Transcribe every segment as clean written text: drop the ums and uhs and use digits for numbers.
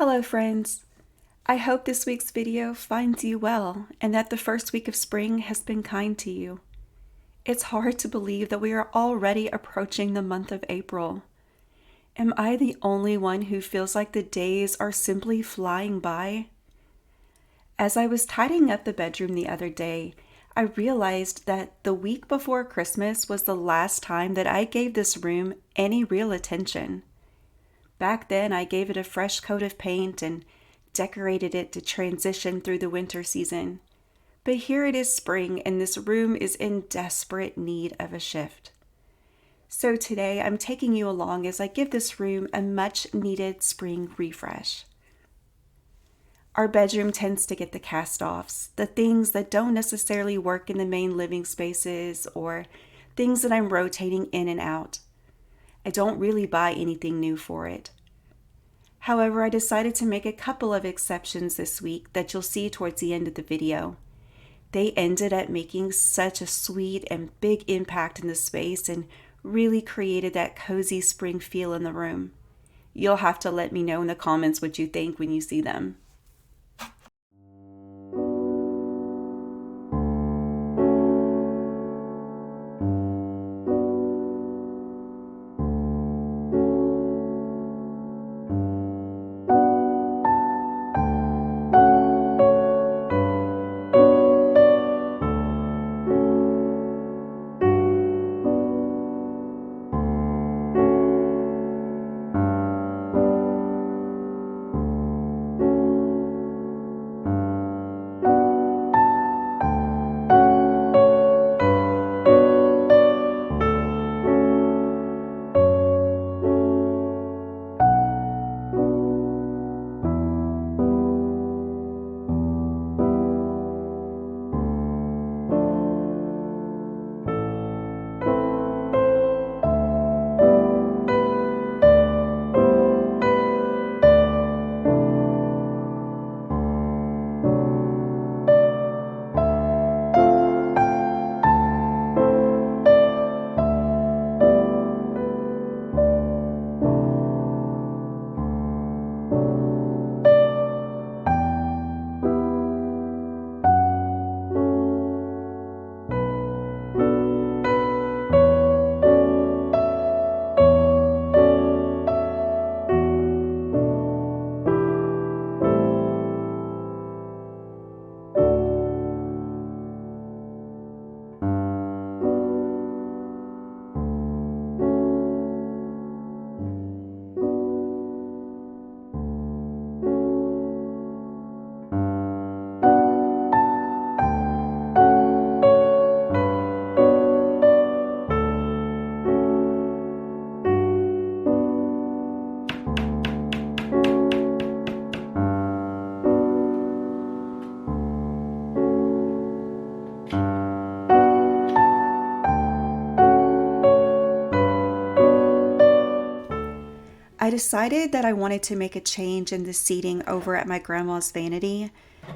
Hello friends! I hope this week's video finds you well and that the first week of spring has been kind to you. It's hard to believe that we are already approaching the month of April. Am I the only one who feels like the days are simply flying by? As I was tidying up the bedroom the other day, I realized that the week before Christmas was the last time that I gave this room any real attention. Back then, I gave it a fresh coat of paint and decorated it to transition through the winter season. But here it is spring, and this room is in desperate need of a shift. So today, I'm taking you along as I give this room a much-needed spring refresh. Our bedroom tends to get the cast-offs, the things that don't necessarily work in the main living spaces or things that I'm rotating in and out. I don't really buy anything new for it. However, I decided to make a couple of exceptions this week that you'll see towards the end of the video. They ended up making such a sweet and big impact in the space and really created that cozy spring feel in the room. You'll have to let me know in the comments what you think when you see them. I decided that I wanted to make a change in the seating over at my grandma's Vanity.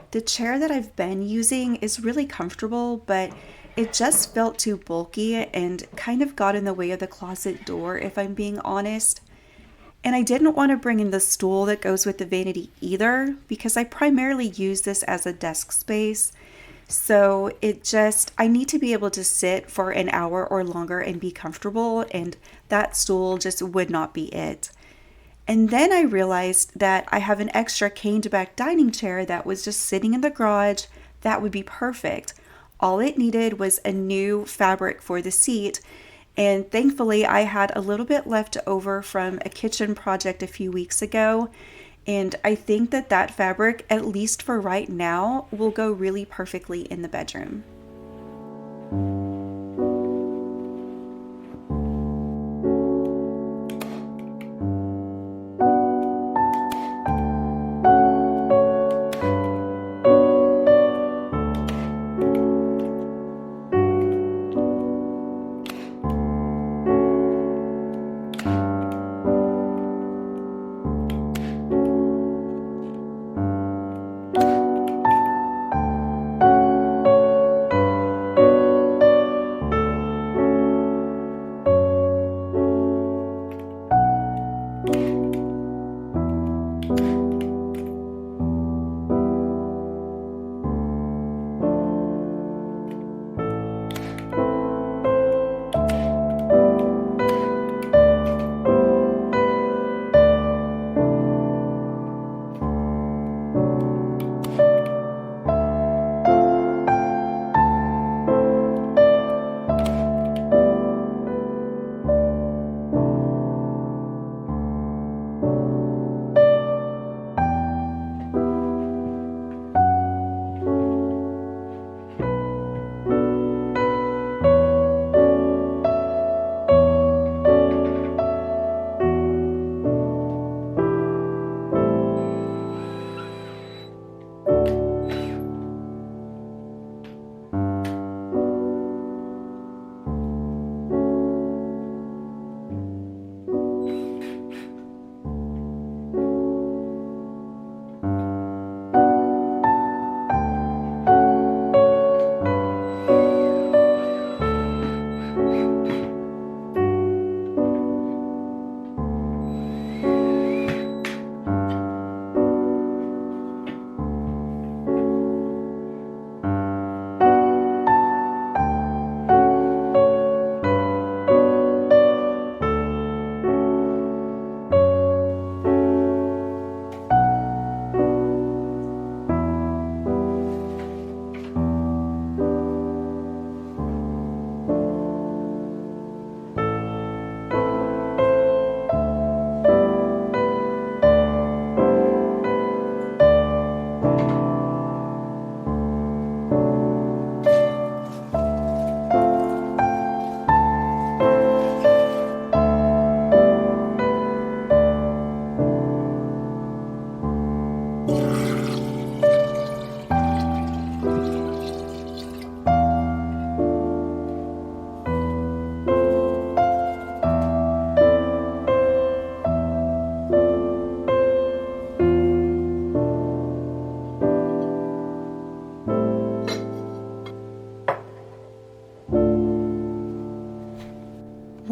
The chair that I've been using is really comfortable, but it just felt too bulky and kind of got in the way of the closet door, if I'm being honest. And I didn't want to bring in the stool that goes with the Vanity either, because I primarily use this as a desk space. So I need to be able to sit for an hour or longer and be comfortable, and that stool just would not be it. And then I realized that I have an extra caned back dining chair that was just sitting in the garage. That would be perfect. All it needed was a new fabric for the seat. And thankfully I had a little bit left over from a kitchen project a few weeks ago. And I think that that fabric, at least for right now, will go really perfectly in the bedroom.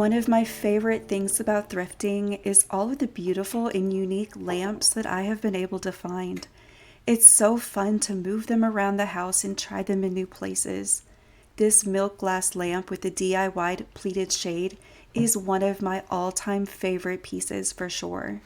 One of my favorite things about thrifting is all of the beautiful and unique lamps that I have been able to find. It's so fun to move them around the house and try them in new places. This milk glass lamp with the DIY pleated shade is one of my all-time favorite pieces for sure.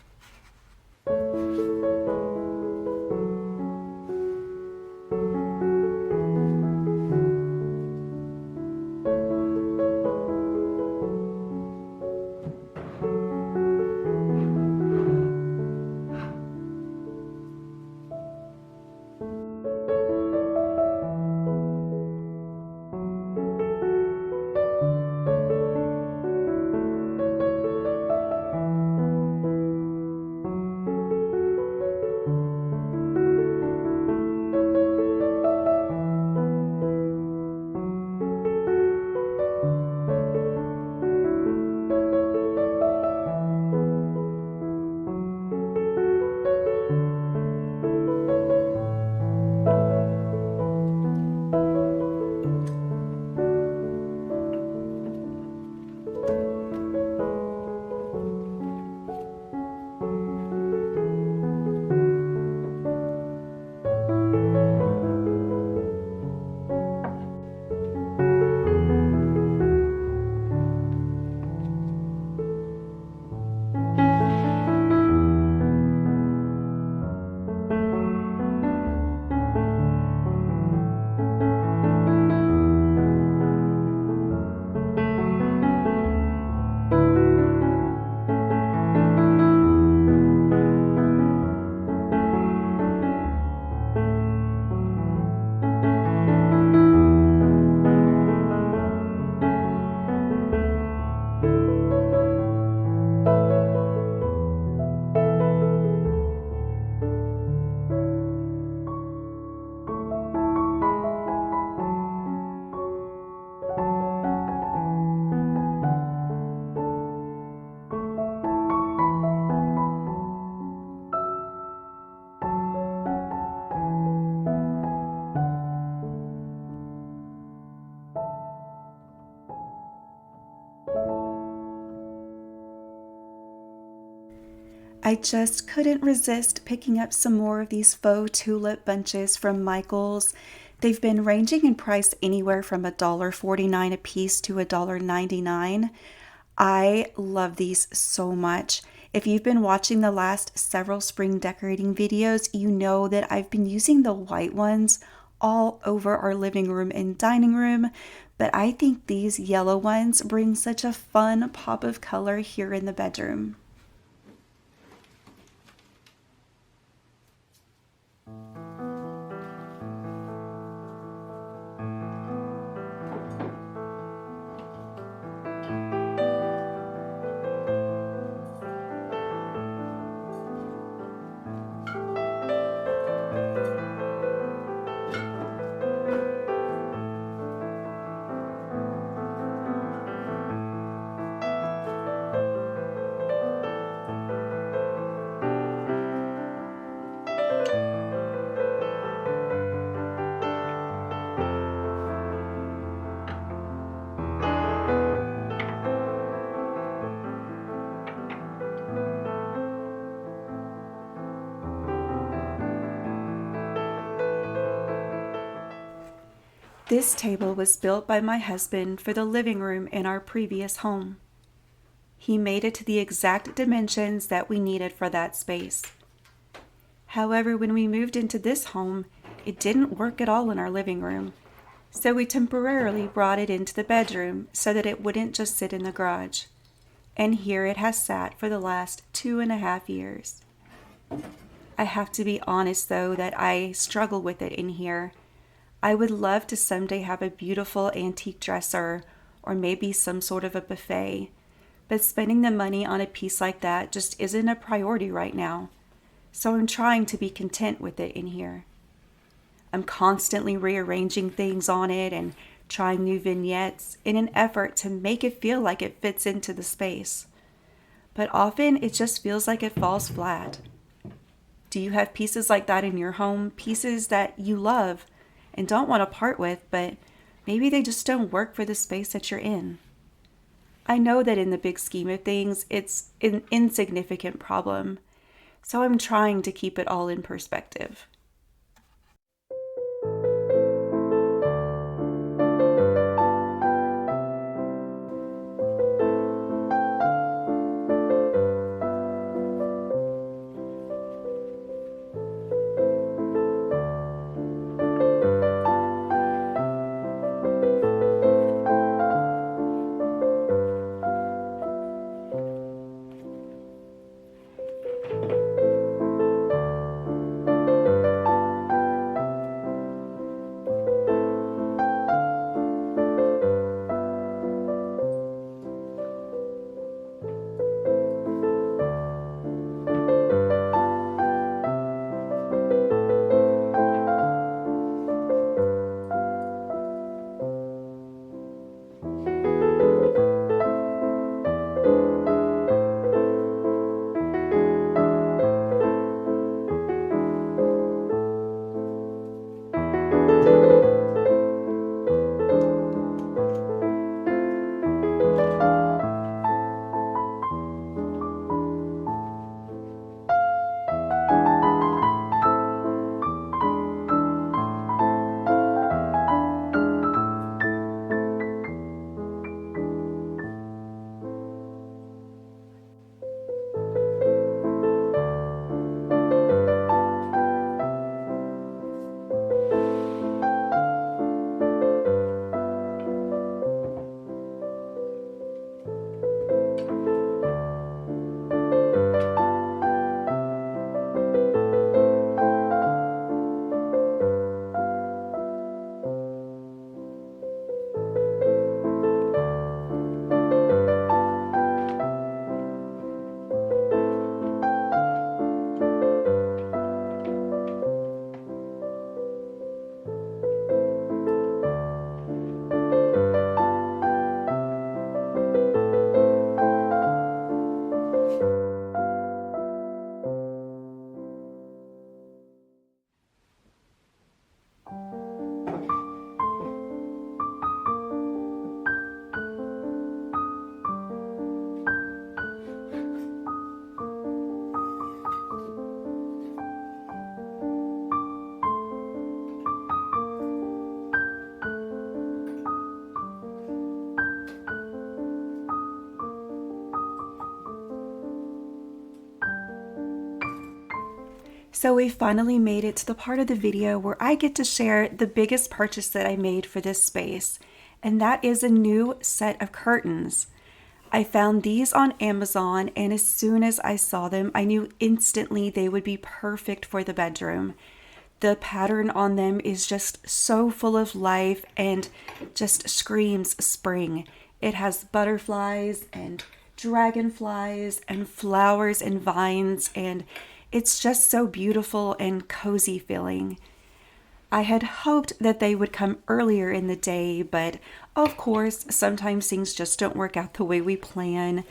I just couldn't resist picking up some more of these faux tulip bunches from Michael's. They've been ranging in price anywhere from $1.49 a piece to $1.99. I love these so much. If you've been watching the last several spring decorating videos, you know that I've been using the white ones all over our living room and dining room, but I think these yellow ones bring such a fun pop of color here in the bedroom. This table was built by my husband for the living room in our previous home. He made it to the exact dimensions that we needed for that space. However, when we moved into this home, it didn't work at all in our living room, so we temporarily brought it into the bedroom so that it wouldn't just sit in the garage. And here it has sat for the last 2.5 years. I have to be honest though that I struggle with it in here. I would love to someday have a beautiful antique dresser or maybe some sort of a buffet, but spending the money on a piece like that just isn't a priority right now. So I'm trying to be content with it in here. I'm constantly rearranging things on it and trying new vignettes in an effort to make it feel like it fits into the space. But often it just feels like it falls flat. Do you have pieces like that in your home? Pieces that you love and don't want to part with, but maybe they just don't work for the space that you're in? I know that in the big scheme of things, it's an insignificant problem. So I'm trying to keep it all in perspective. So we finally made it to the part of the video where I get to share the biggest purchase that I made for this space, and that is a new set of curtains. I found these on Amazon, and as soon as I saw them, I knew instantly they would be perfect for the bedroom. The pattern on them is just so full of life and just screams spring. It has butterflies and dragonflies and flowers and vines, and it's just so beautiful and cozy feeling. I had hoped that they would come earlier in the day, but of course, sometimes things just don't work out the way we plan.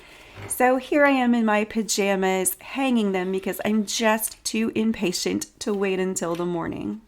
So here I am in my pajamas, hanging them because I'm just too impatient to wait until the morning.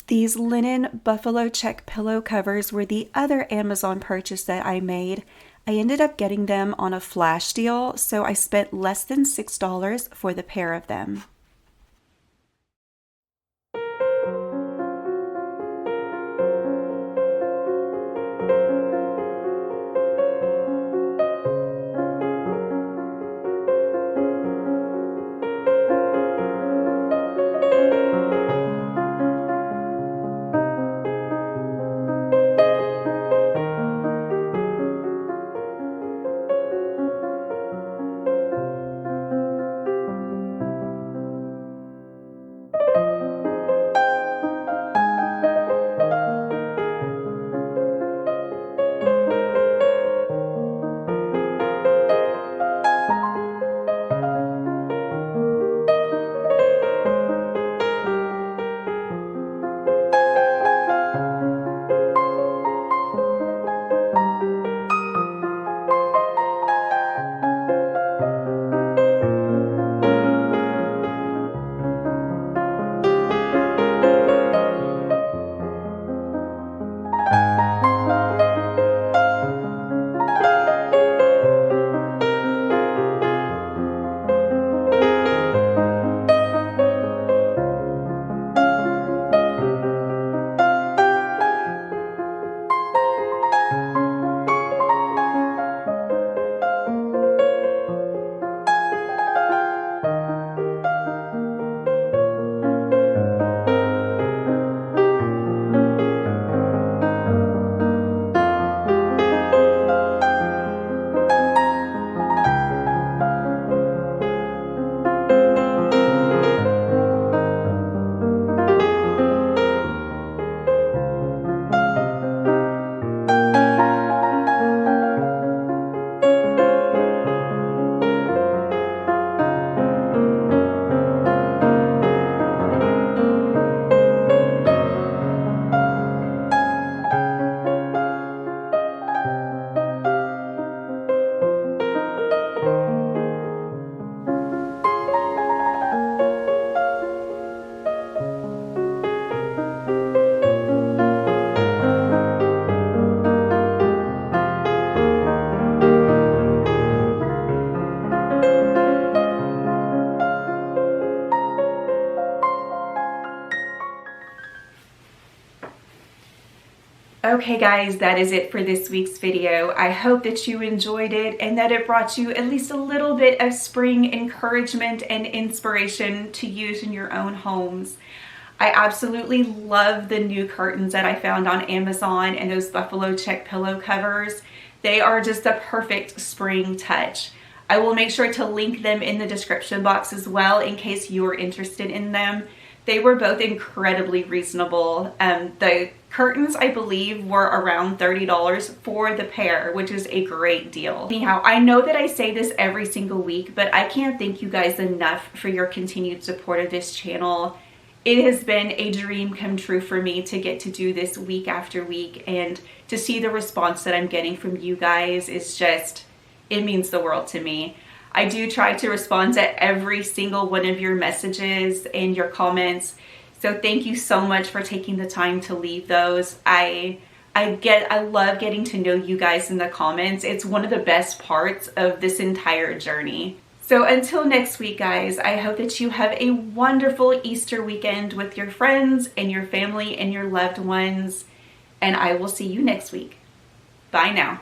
These linen buffalo check pillow covers were the other Amazon purchase that I made. I ended up getting them on a flash deal, so I spent less than $6 for the pair of them. Okay guys, that is it for this week's video. I hope that you enjoyed it and that it brought you at least a little bit of spring encouragement and inspiration to use in your own homes. I absolutely love the new curtains that I found on Amazon and those buffalo check pillow covers. They are just a perfect spring touch. I will make sure to link them in the description box as well in case you're interested in them. They were both incredibly reasonable. The curtains, I believe, were around $30 for the pair, which is a great deal. Anyhow, I know that I say this every single week, but I can't thank you guys enough for your continued support of this channel. It has been a dream come true for me to get to do this week after week, and to see the response that I'm getting from you guys is just, it means the world to me. I do try to respond to every single one of your messages and your comments. So thank you so much for taking the time to leave those. I love getting to know you guys in the comments. It's one of the best parts of this entire journey. So until next week, guys, I hope that you have a wonderful Easter weekend with your friends and your family and your loved ones. And I will see you next week. Bye now.